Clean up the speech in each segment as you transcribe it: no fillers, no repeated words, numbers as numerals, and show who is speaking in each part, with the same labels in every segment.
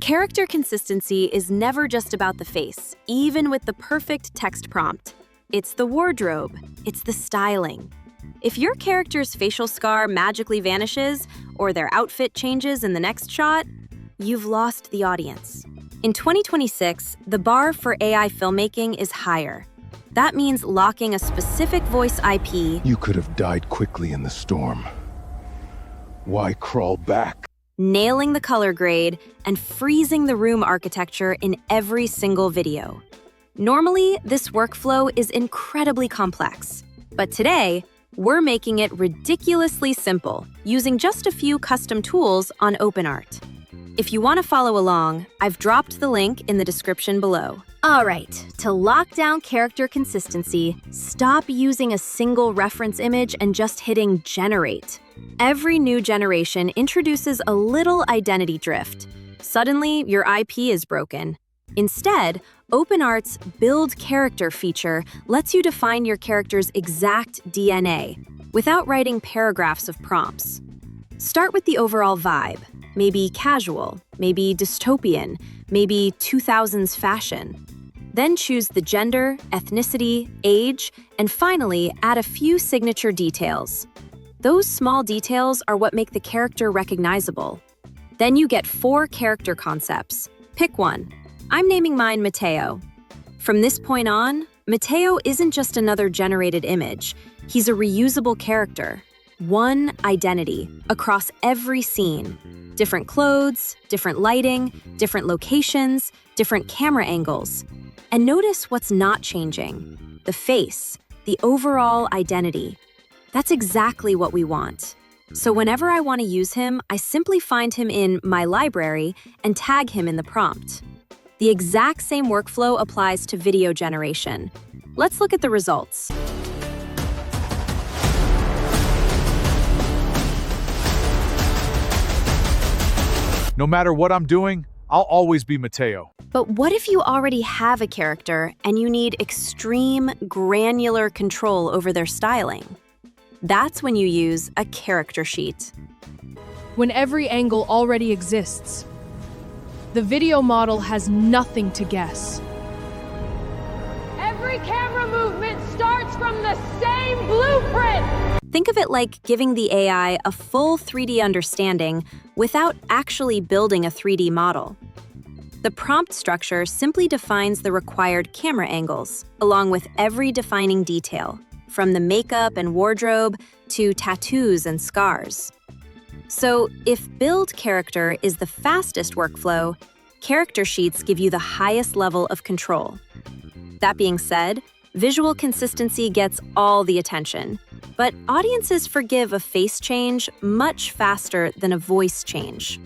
Speaker 1: Character consistency is never just about the face, even with the perfect text prompt. It's the wardrobe, it's the styling. If your character's facial scar magically vanishes or their outfit changes in the next shot, you've lost the audience. In 2026, the bar for AI filmmaking is higher. That means locking a specific voice IP.
Speaker 2: You could have died quickly in the storm. Why crawl back?
Speaker 1: Nailing the color grade, and freezing the room architecture in every single video. Normally, this workflow is incredibly complex, but today, we're making it ridiculously simple using just a few custom tools on OpenArt. If you want to follow along, I've dropped the link in the description below. All right, to lock down character consistency, stop using a single reference image and just hitting generate. Every new generation introduces a little identity drift. Suddenly, your IP is broken. Instead, OpenArt's Build Character feature lets you define your character's exact DNA without writing paragraphs of prompts. Start with the overall vibe, maybe casual, maybe dystopian, maybe 2000s fashion. Then choose the gender, ethnicity, age, and finally add a few signature details. Those small details are what make the character recognizable. Then you get 4 character concepts. Pick one. I'm naming mine Mateo. From this point on, Mateo isn't just another generated image. He's a reusable character. One identity across every scene. Different clothes, different lighting, different locations, different camera angles. And notice what's not changing. The face, the overall identity. That's exactly what we want. So whenever I want to use him, I simply find him in my library and tag him in the prompt. The exact same workflow applies to video generation. Let's look at the results.
Speaker 3: No matter what I'm doing, I'll always be Mateo.
Speaker 1: But what if you already have a character and you need extreme, granular control over their styling? That's when you use a character sheet.
Speaker 4: When every angle already exists, the video model has nothing to guess.
Speaker 5: Every camera movement starts from the same blueprint!
Speaker 1: Think of it like giving the AI a full 3D understanding without actually building a 3D model. The prompt structure simply defines the required camera angles, along with every defining detail, from the makeup and wardrobe to tattoos and scars. So if build character is the fastest workflow, character sheets give you the highest level of control. That being said, visual consistency gets all the attention, but audiences forgive a face change much faster than a voice change.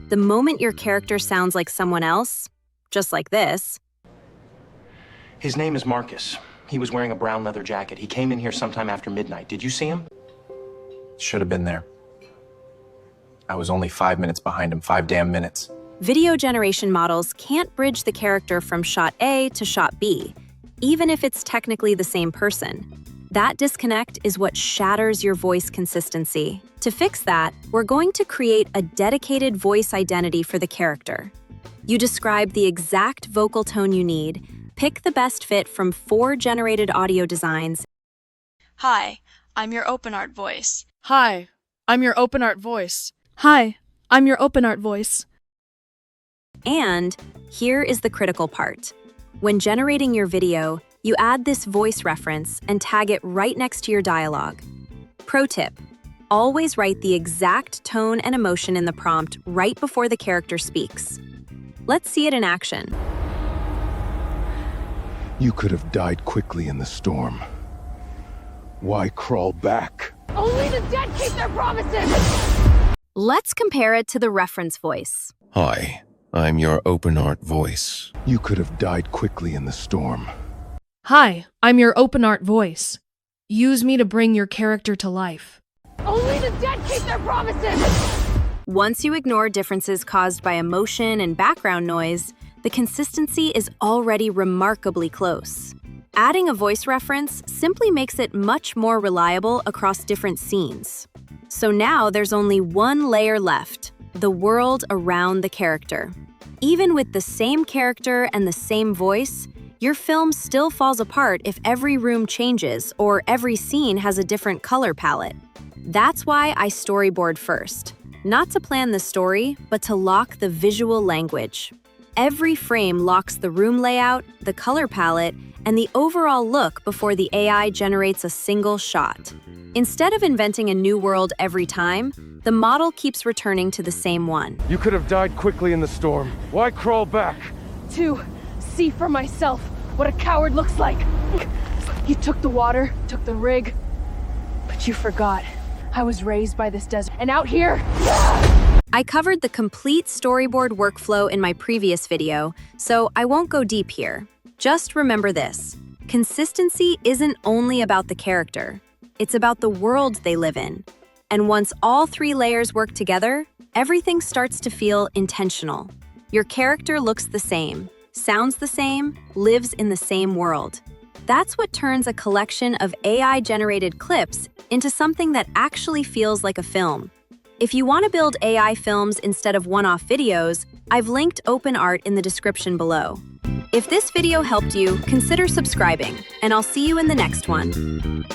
Speaker 1: The moment your character sounds like someone else, just like this.
Speaker 6: His name is Marcus. He was wearing a brown leather jacket. He came in here sometime after midnight. Did you see him?
Speaker 7: Should have been there. I was only 5 minutes behind him, 5 damn minutes.
Speaker 1: Video generation models can't bridge the character from shot A to shot B, even if it's technically the same person. That disconnect is what shatters your voice consistency. To fix that, we're going to create a dedicated voice identity for the character. You describe the exact vocal tone you need, pick the best fit from 4 generated audio designs.
Speaker 8: Hi, I'm your OpenArt voice.
Speaker 4: Hi, I'm your OpenArt voice. Hi, I'm your OpenArt voice.
Speaker 1: And here is the critical part. When generating your video, you add this voice reference and tag it right next to your dialogue. Pro tip, always write the exact tone and emotion in the prompt right before the character speaks. Let's see it in action.
Speaker 2: You could have died quickly in the storm. Why crawl back?
Speaker 5: Only the dead keep their promises!
Speaker 1: Let's compare it to the reference voice.
Speaker 9: Hi, I'm your OpenArt voice.
Speaker 2: You could have died quickly in the storm.
Speaker 4: Hi, I'm your OpenArt voice. Use me to bring your character to life.
Speaker 5: Only the dead keep their promises!
Speaker 1: Once you ignore differences caused by emotion and background noise, the consistency is already remarkably close. Adding a voice reference simply makes it much more reliable across different scenes. So now there's only one layer left, the world around the character. Even with the same character and the same voice, your film still falls apart if every room changes or every scene has a different color palette. That's why I storyboard first. Not to plan the story, but to lock the visual language. Every frame locks the room layout, the color palette, and the overall look before the AI generates a single shot. Instead of inventing a new world every time, the model keeps returning to the same one.
Speaker 2: You could have died quickly in the storm. Why crawl back?
Speaker 4: To see for myself what a coward looks like. You took the water, took the rig, but you forgot. I was raised by this desert, and out here...
Speaker 1: I covered the complete storyboard workflow in my previous video, so I won't go deep here. Just remember this: consistency isn't only about the character, it's about the world they live in. And once all three layers work together, everything starts to feel intentional. Your character looks the same, sounds the same, lives in the same world. That's what turns a collection of AI-generated clips into something that actually feels like a film. If you want to build AI films instead of one-off videos, I've linked OpenArt in the description below. If this video helped you, consider subscribing, and I'll see you in the next one.